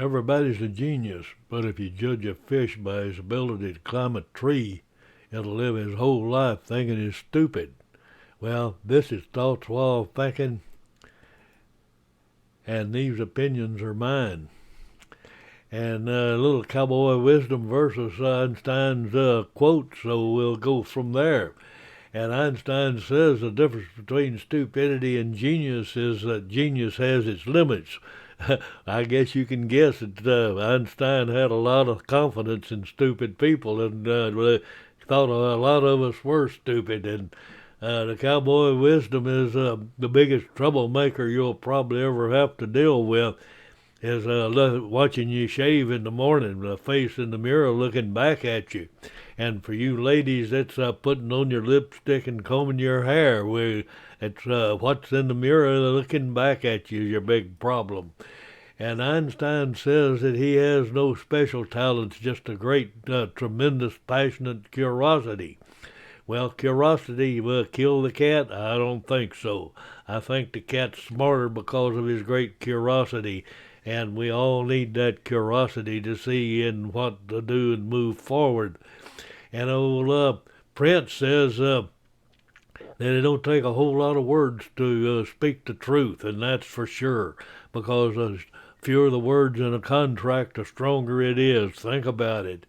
Everybody's a genius, but if you judge a fish by his ability to climb a tree, he'll live his whole life thinking he's stupid. Well, this is thoughts while thinking, and these opinions are mine. And a little cowboy wisdom versus Einstein's quote, so we'll go from there. And Einstein says the difference between stupidity and genius is that genius has its limits. I guess you can guess that Einstein had a lot of confidence in stupid people and thought a lot of us were stupid. And the cowboy wisdom is the biggest troublemaker you'll probably ever have to deal with is watching you shave in the morning, the face in the mirror looking back at you. And for you ladies, it's putting on your lipstick and combing your hair. It's what's in the mirror looking back at you is your big problem. And Einstein says that he has no special talents, just a great, tremendous, passionate curiosity. Well, curiosity will kill the cat? I don't think so. I think the cat's smarter because of his great curiosity, and we all need that curiosity to see in what to do and move forward. And old Prince says that it don't take a whole lot of words to speak the truth, and that's for sure, because the fewer the words in a contract, the stronger it is. Think about it.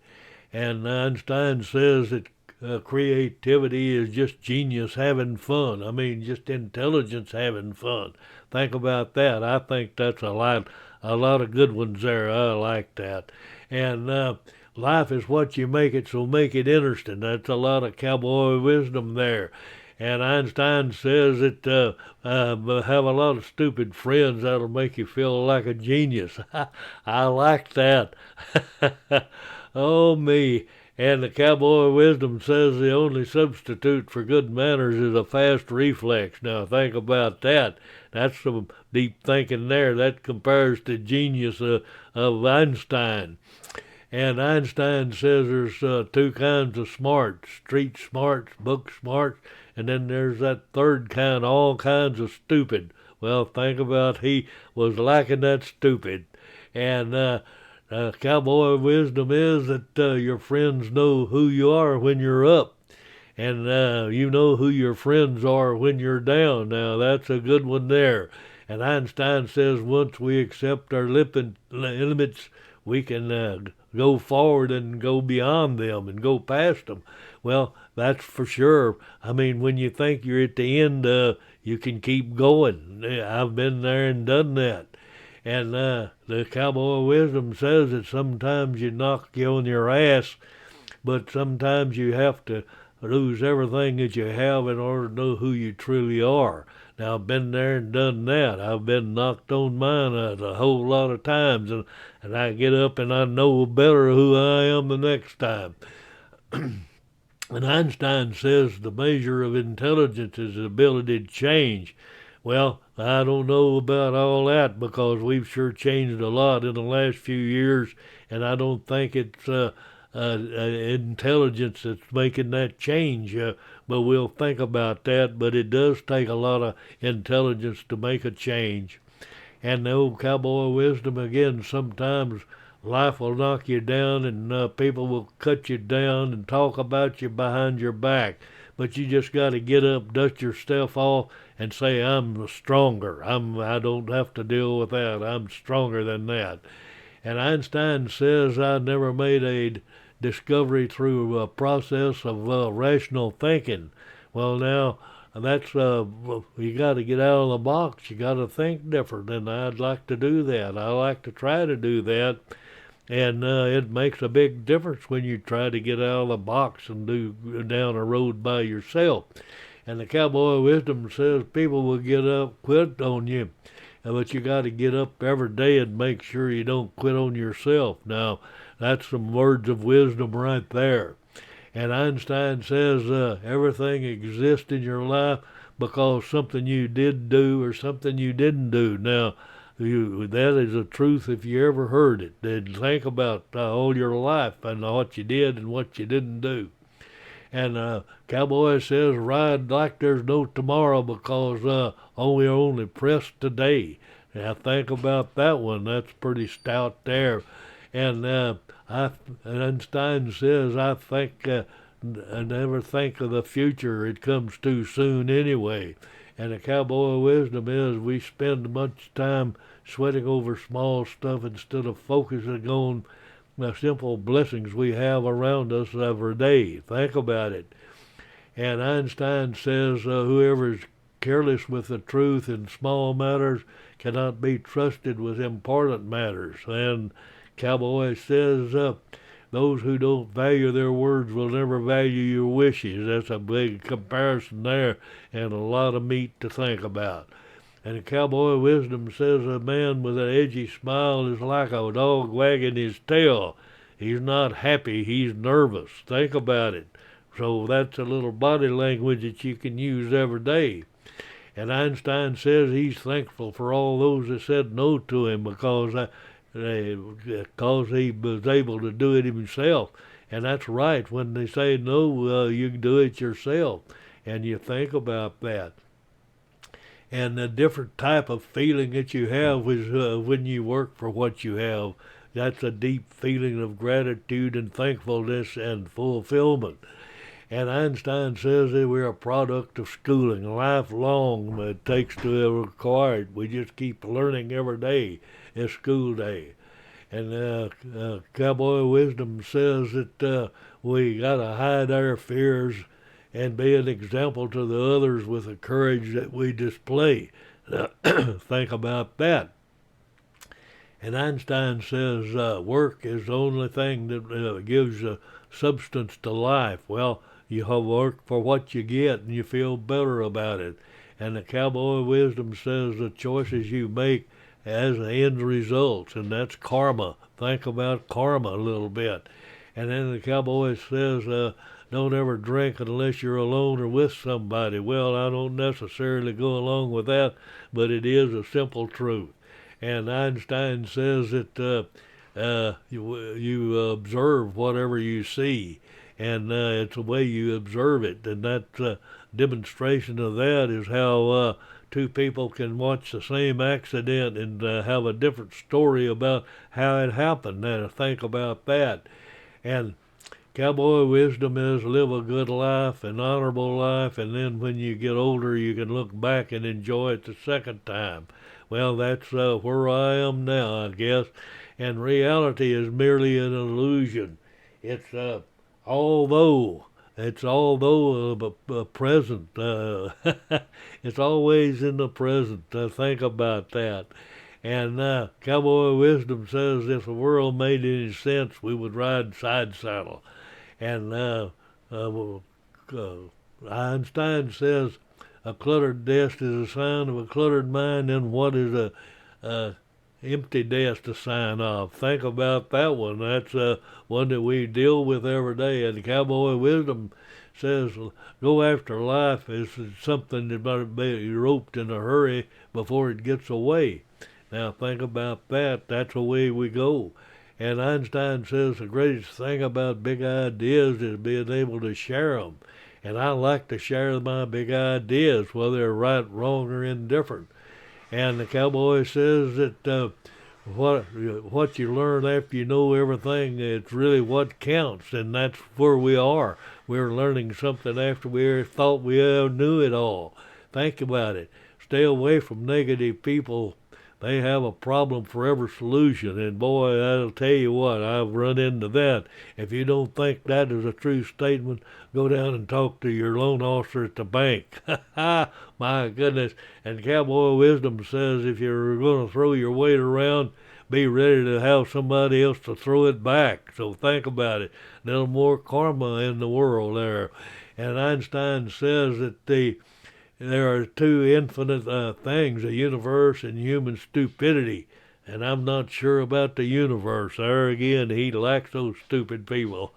And Einstein says that creativity is just genius having fun. I mean, just intelligence having fun. Think about that. I think that's a lot of good ones there. I like that. And life is what you make it, so make it interesting. That's a lot of cowboy wisdom there. And Einstein says that have a lot of stupid friends that'll make you feel like a genius. I like that. Oh, me. And the cowboy wisdom says the only substitute for good manners is a fast reflex. Now think about that. That's some deep thinking there. That compares to genius of Einstein. And Einstein says there's two kinds of smarts: street smarts, book smarts, and then there's that third kind, all kinds of stupid. Well, think about he was lacking that stupid. And cowboy wisdom is that your friends know who you are when you're up, and you know who your friends are when you're down. Now, that's a good one there. And Einstein says once we accept our limits, we can go forward and go beyond them and go past them. Well, that's for sure. I mean, when you think you're at the end, you can keep going. I've been there and done that. And the cowboy wisdom says that sometimes you knock you on your ass, but sometimes you have to lose everything that you have in order to know who you truly are. Now, I've been there and done that. I've been knocked on mine a whole lot of times, and I get up and I know better who I am the next time. And Einstein says the measure of intelligence is the ability to change. Well, I don't know about all that because we've sure changed a lot in the last few years, and I don't think it's intelligence that's making that change. But we'll think about that. But it does take a lot of intelligence to make a change. And the old cowboy wisdom again, sometimes life will knock you down and people will cut you down and talk about you behind your back. But you just got to get up, dust your stuff off, and say, I'm stronger. I don't have to deal with that. I'm stronger than that. And Einstein says I never made a discovery through a process of rational thinking. Well, now, that's you got to get out of the box. You got to think different, and I'd like to do that. I like to try to do that. And it makes a big difference when you try to get out of the box and do down a road by yourself. And the cowboy wisdom says people will get up, quit on you, but you got to get up every day and make sure you don't quit on yourself. Now, that's some words of wisdom right there. And Einstein says everything exists in your life because something you did do or something you didn't do. Now, that is a truth if you ever heard it. Then think about all your life and what you did and what you didn't do. And Cowboy says ride like there's no tomorrow because we're only pressed today. Now think about that one. That's pretty stout there. And Einstein says, I never think of the future. It comes too soon anyway. And the cowboy wisdom is we spend much time sweating over small stuff instead of focusing on the simple blessings we have around us every day. Think about it. And Einstein says whoever is careless with the truth in small matters cannot be trusted with important matters. And Cowboy says those who don't value their words will never value your wishes. That's a big comparison there and a lot of meat to think about. And Cowboy wisdom says a man with an edgy smile is like a dog wagging his tail. He's not happy, he's nervous. Think about it. So that's a little body language that you can use every day. And Einstein says he's thankful for all those that said no to him because he was able to do it himself. And that's right. When they say no, you can do it yourself. And you think about that. And the different type of feeling that you have is when you work for what you have. That's a deep feeling of gratitude and thankfulness and fulfillment. And Einstein says that we're a product of schooling, lifelong. It takes to acquire it. We just keep learning every day. It's school day. And Cowboy Wisdom says that we got to hide our fears and be an example to the others with the courage that we display. Think about that. And Einstein says work is the only thing that gives substance to life. Well, you have work for what you get and you feel better about it. And the Cowboy Wisdom says the choices you make as end results, and that's karma. Think about karma a little bit. And then the Cowboy says, don't ever drink unless you're alone or with somebody. Well, I don't necessarily go along with that, but it is a simple truth. And Einstein says that you observe whatever you see, and it's the way you observe it. And that demonstration of that is how two people can watch the same accident and have a different story about how it happened. Now, think about that. And Cowboy wisdom is live a good life, an honorable life, and then when you get older, you can look back and enjoy it the second time. Well, that's where I am now, I guess. And reality is merely an illusion. It's although present. It's always in the present. Think about that. And Cowboy Wisdom says if the world made any sense, we would ride side saddle. And Einstein says a cluttered desk is a sign of a cluttered mind, and what is a empty desk a sign of? Think about that one. That's one that we deal with every day. And Cowboy Wisdom says go after life is something that better be roped in a hurry before it gets away. Now think about that. That's the way we go. And Einstein says the greatest thing about big ideas is being able to share them. And I like to share my big ideas, whether they're right, wrong, or indifferent. And the Cowboy says that what you learn after you know everything, it's really what counts, and that's where we are. We're learning something after we thought we knew it all. Think about it. Stay away from negative people. They have a problem for every solution, and boy, I'll tell you what, I've run into that. If you don't think that is a true statement, go down and talk to your loan officer at the bank. My goodness. And Cowboy Wisdom says if you're going to throw your weight around, be ready to have somebody else to throw it back. So think about it. A little more karma in the world there. And Einstein says that there are two infinite things, the universe and human stupidity. And I'm not sure about the universe. There again, he likes those stupid people.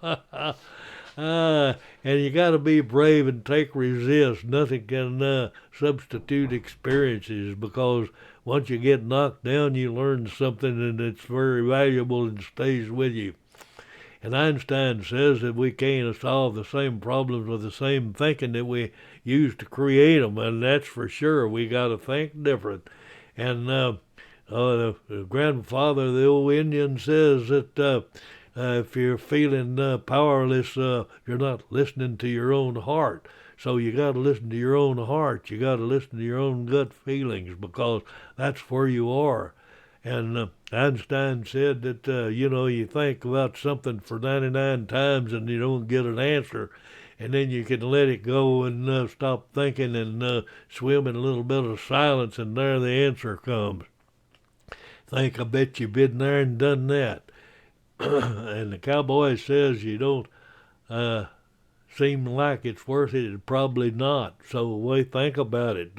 And you got to be brave and take resist. Nothing can substitute experiences, because once you get knocked down, you learn something, and it's very valuable and stays with you. And Einstein says that we can't solve the same problems with the same thinking that we use to create them, and that's for sure. We got to think different. And the grandfather, the old Indian, says that if you're feeling powerless, you're not listening to your own heart. So you got to listen to your own heart. You got to listen to your own gut feelings because that's where you are. And Einstein said that you think about something for 99 times and you don't get an answer, and then you can let it go and stop thinking and swim in a little bit of silence, and there the answer comes. I bet you've been there and done that. And the cowboy says you don't uh, seem like it's worth it, probably not. So we think about it.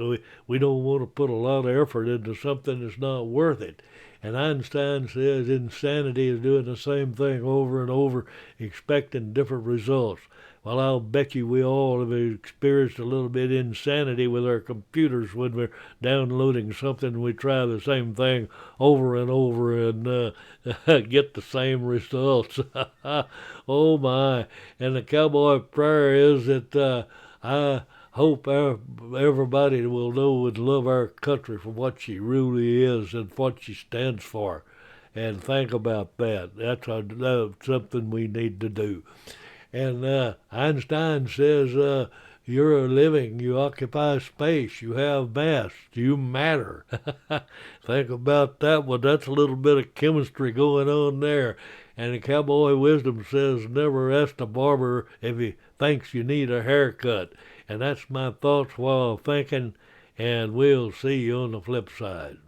We don't want to put a lot of effort into something that's not worth it. And Einstein says insanity is doing the same thing over and over, expecting different results. Well, I'll bet you we all have experienced a little bit of insanity with our computers when we're downloading something. We try the same thing over and over and get the same results. Oh my! And the cowboy prayer is that I hope everybody will know and love our country for what she really is and what she stands for. And think about that. That's something we need to do. And Einstein says, you're living, you occupy space, you have mass, you matter. Think about that one. That's a little bit of chemistry going on there. And the cowboy wisdom says, never ask a barber if he thinks you need a haircut. And that's my thoughts while thinking, and we'll see you on the flip side.